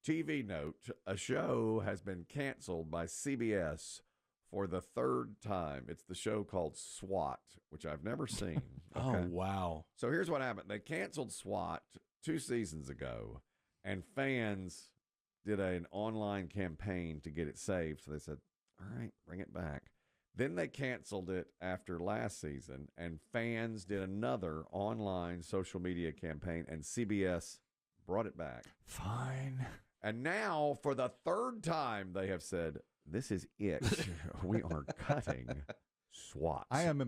TV note, a show has been canceled by CBS for the third time. It's the show called SWAT, which I've never seen. Okay? Oh, wow. So here's what happened. They canceled SWAT 2 seasons ago, and fans did an online campaign to get it saved. So they said, all right, bring it back. Then they canceled it after last season, and fans did another online social media campaign, and CBS brought it back. Fine. And now, for the third time, they have said, this is it. We are cutting SWAT. I am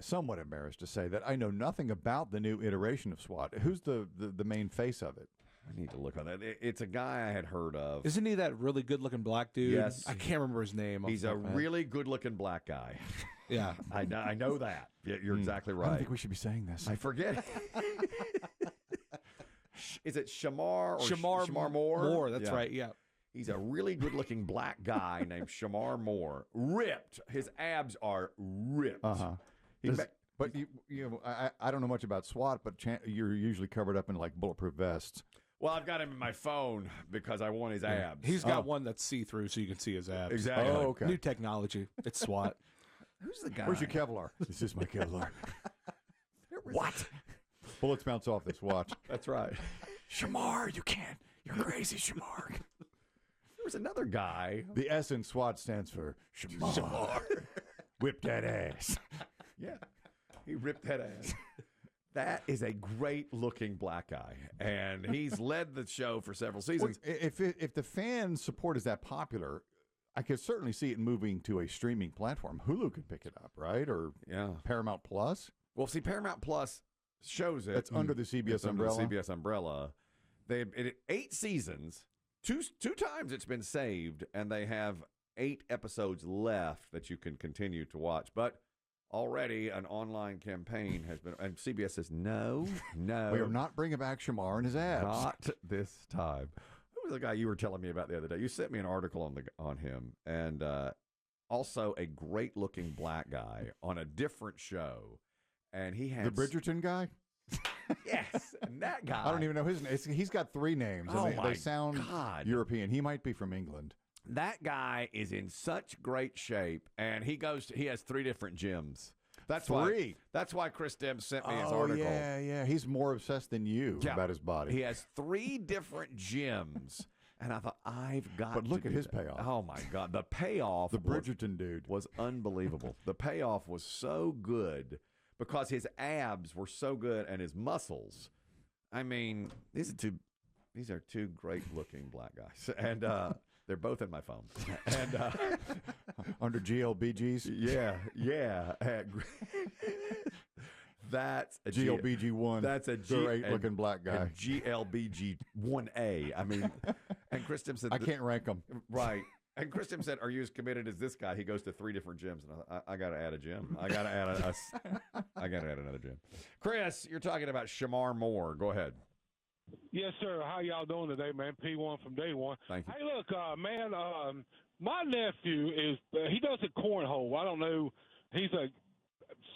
somewhat embarrassed to say that I know nothing about the new iteration of SWAT. Who's the main face of it? I need to look on that. It's a guy I had heard of. Isn't he that really good-looking black dude? Yes. I can't remember his name. He's a really good-looking black guy. Yeah. I know that. You're exactly right. I don't think we should be saying this. I forget. Is it Shamar or Shamar Moore? Moore, that's right, yeah. He's a really good-looking black guy named Shamar Moore. Ripped. His abs are ripped. Uh-huh. But I don't know much about SWAT, but you're usually covered up in like bulletproof vests. Well, I've got him in my phone because I want his abs. He's got one that's see-through so you can see his abs. Exactly. Oh, okay. New technology. It's SWAT. Who's the guy? Where's your Kevlar? This is my Kevlar. What? Bullets bounce off this watch. That's right. Shamar, you can't. You're crazy, Shamar. There was another guy. The S in SWAT stands for Shamar. Whip that ass. Yeah. He ripped that ass. That is a great-looking black guy, and he's led the show for several seasons. Well, if the fan support is that popular, I could certainly see it moving to a streaming platform. Hulu could pick it up, right? Or Paramount Plus. Well, see, Paramount Plus shows it. It's under the CBS umbrella. Under the CBS umbrella. It 8 seasons. Two times it's been saved, and they have 8 episodes left that you can continue to watch. But already an online campaign has been, and CBS says, no. We are not bringing back Shamar and his abs. Not this time. Who was the guy you were telling me about the other day? You sent me an article on him, and also a great-looking black guy on a different show. And he had the Bridgerton guy? Yes, and that guy. I don't even know his name. He's got 3 names. Oh, and my they sound God. European. He might be from England. That guy is in such great shape, and he has 3 different gyms. That's 3. That's why Chris Demm sent me his article. Yeah. He's more obsessed than you about his body. He has 3 different gyms, and I thought, I've got But look to at do his that. payoff. Oh, my God. The payoff. The Bridgerton dude. Was unbelievable. The payoff was so good because his abs were so good and his muscles. I mean, these are two great-looking black guys, and they're both in my phone. And under GLBGs, yeah. That's a GLBG1. That's a great-looking black guy. GLBG1A. I mean, and Chris Demm said, I can't rank them. Right. And Chris Demm said, are you as committed as this guy? He goes to 3 different gyms. And I got to add a gym. I got to add another gym. Chris, you're talking about Shamar Moore. Go ahead. Yes, sir. How y'all doing today, man? P1 from day one. Thank you. Hey, look, man, my nephew he does a cornhole. I don't know. He's a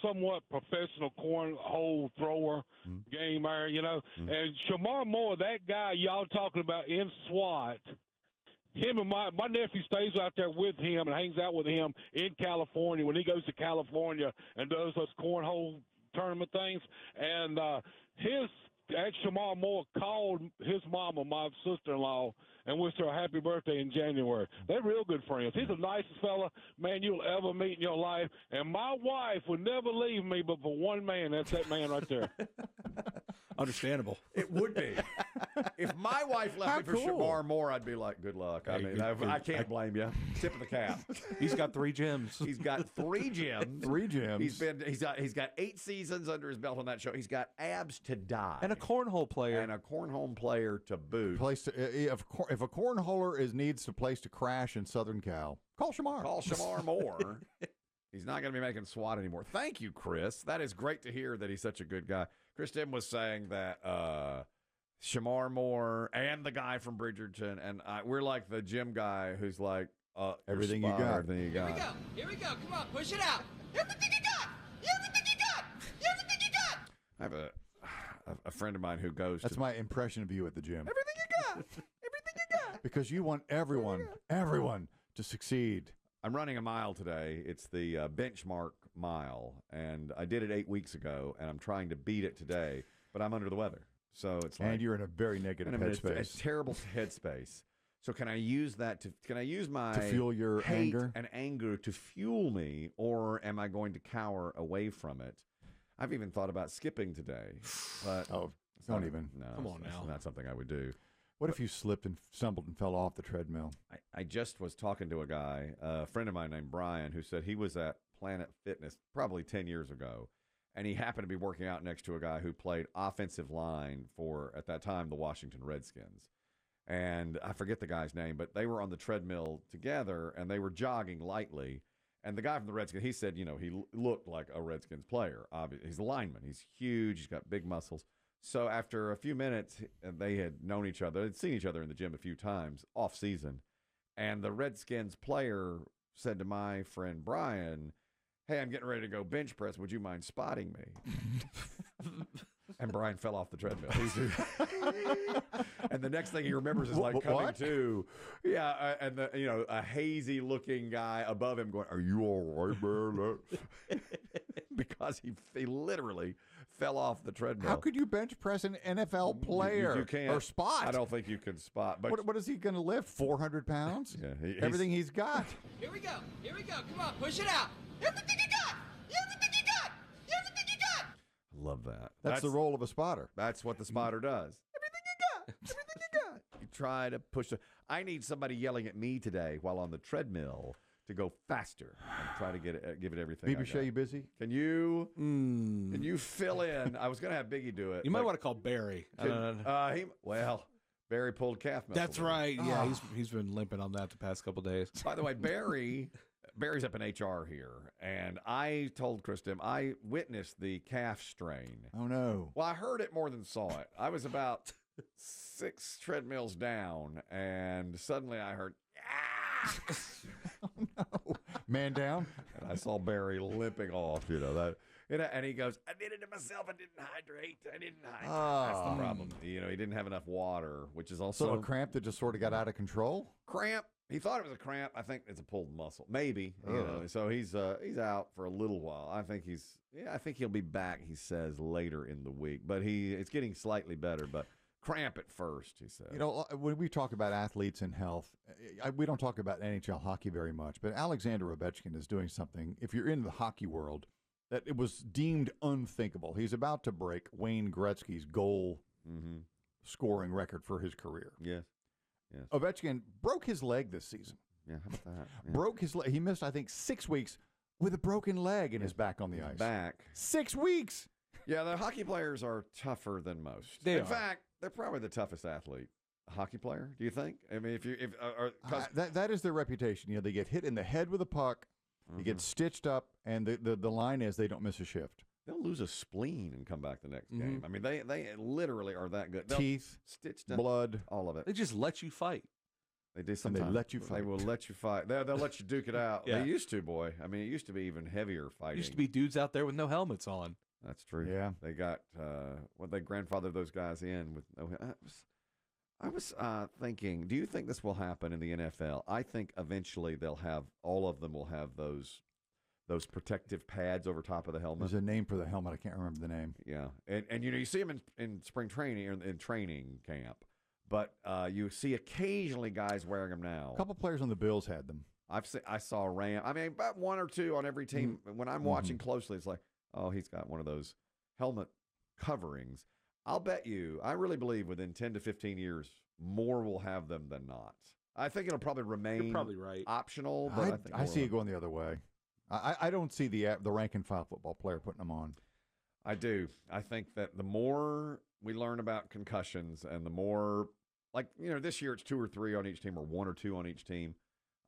somewhat professional cornhole thrower, gamer, And Shamar Moore, that guy y'all talking about in SWAT, him and my nephew stays out there with him and hangs out with him in California when he goes to California and does those cornhole tournament things. And Shamar Moore called his mama, my sister-in-law, and wished her a happy birthday in January. They're real good friends. He's the nicest fella, man, you'll ever meet in your life. And my wife would never leave me, but for one man, that's that man right there. Understandable. It would be. If my wife left me for Shamar Moore, I'd be like, good luck. I can't blame you. Tip of the cap. He's got 3 gyms. He's got 3 gyms. 3 gyms. He's got 8 seasons under his belt on that show. He's got abs to die. And a cornhole player. And a cornhole player to boot. If a cornholer needs a place to crash in Southern Cal, call Shamar. Call Shamar Moore. He's not going to be making SWAT anymore. Thank you, Chris. That is great to hear that he's such a good guy. Chris Demm was saying that Shamar Moore and the guy from Bridgerton, and we're like the gym guy who's like, everything you got. Everything you got. Here we go. Come on, push it out. Everything you got. Everything you got. Everything you got. I have a friend of mine who goes That's my impression of you at the gym. Everything you got. Everything you Because you want everyone to succeed. I'm running a mile today. It's the benchmark mile, and I did it 8 weeks ago, and I'm trying to beat it today, but I'm under the weather. So it's like, And you're in a very negative and I'm in headspace. a terrible headspace. So can I use that can I use my To fuel your hate anger? and anger to fuel me, or am I going to cower away from it? I've even thought about skipping today, but Oh, it's don't not- even. No, Come on it's now. not something I would do. What if you slipped and stumbled and fell off the treadmill? I just was talking to a guy, a friend of mine named Brian, who said he was at Planet Fitness probably 10 years ago, and he happened to be working out next to a guy who played offensive line for, at that time, the Washington Redskins. And I forget the guy's name, but they were on the treadmill together, and they were jogging lightly. And the guy from the Redskins, he said, he looked like a Redskins player. Obviously, he's a lineman. He's huge. He's got big muscles. So after a few minutes, they had known each other. They'd seen each other in the gym a few times off season. And the Redskins player said to my friend Brian, "Hey, I'm getting ready to go bench press. Would you mind spotting me?" And Brian fell off the treadmill. And the next thing he remembers is like coming What? to, and a hazy looking guy above him going, "Are you all right, man?" Because he literally fell off the treadmill. How could you bench press an NFL player You can't. or spot? I don't think you can spot. But What is he going to lift? 400 pounds? Yeah, he's- Everything he's got. Here we go. Here we go. Come on, push it out. Everything you got. Everything you got. Everything you got. love that. That's the role of a spotter. That's what the spotter does. Everything you got. Everything you got. You try to push the. I need somebody yelling at me today while on the treadmill to go faster and try to give it everything. BB Shea, you busy? Can you fill in? I was going to have Biggie do it. You might want to call Barry. Barry pulled calf muscle. That's right. Yeah, he's been limping on that the past couple days. By the way, Barry's up in HR here, and I told Kristen I witnessed the calf strain. Oh, no. Well, I heard it more than saw it. I was about 6 treadmills down, and suddenly I heard, "Ah!" Oh, no. Man down? And I saw Barry limping off, that. And he goes, "I did it to myself. I didn't hydrate. That's the problem. He didn't have enough water, which is also So a cramp that just sort of got out of control? cramp. He thought it was a cramp. I think it's a pulled muscle, maybe. So he's out for a little while. I think he'll be back. He says later in the week, but it's getting slightly better. But cramp at first, he said. When we talk about athletes and health, we don't talk about NHL hockey very much, but Alexander Ovechkin is doing something, if you're in the hockey world, that it was deemed unthinkable. He's about to break Wayne Gretzky's goal scoring record for his career. Yes. Ovechkin broke his leg this season. Yeah, how about that? Yeah. Broke his leg. He missed, I think, 6 weeks with a broken leg and is back on the ice. Back. 6 weeks. Yeah, the hockey players are tougher than most. They in are. fact, they're probably the toughest athlete. A hockey player, do you think? I mean, That is their reputation. They get hit in the head with a puck, you get stitched up, and the line is they don't miss a shift. they'll lose a spleen and come back the next game. I mean, they literally are that good. They'll Teeth, stitched up, blood. all of it. They just let you fight. They do And sometimes. they let you fight. They will let you fight. They'll let you duke it out. Yeah. They used to, boy. I mean, it used to be even heavier fighting. Used to be dudes out there with no helmets on. That's true. Yeah. They got they grandfathered those guys in with no. I was thinking, do you think this will happen in the NFL? I think eventually all of them will have those protective pads over top of the helmet. There's a name for the helmet. I can't remember the name. Yeah, and you see them in spring training or in training camp, but you see occasionally guys wearing them now. A couple players on the Bills had them. I saw Ram. I mean, about 1 or 2 on every team. When I'm watching closely, it's like, oh, he's got one of those helmet coverings. I'll bet you, I really believe within 10 to 15 years, more will have them than not. I think it'll probably remain You're probably right. optional, but I think I more see will. it going the other way. I don't see the rank and file football player putting them on. I do. I think that the more we learn about concussions and the more, this year it's 2 or 3 on each team or 1 or 2 on each team.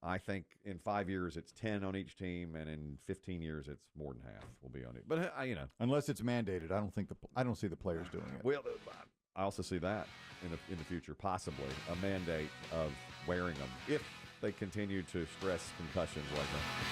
I think in 5 years it's 10 on each team, and in 15 years it's more than half will be on it. But Unless it's mandated, I don't see the players doing it. well, I also see that in the future, possibly a mandate of wearing them if they continue to stress concussions like that.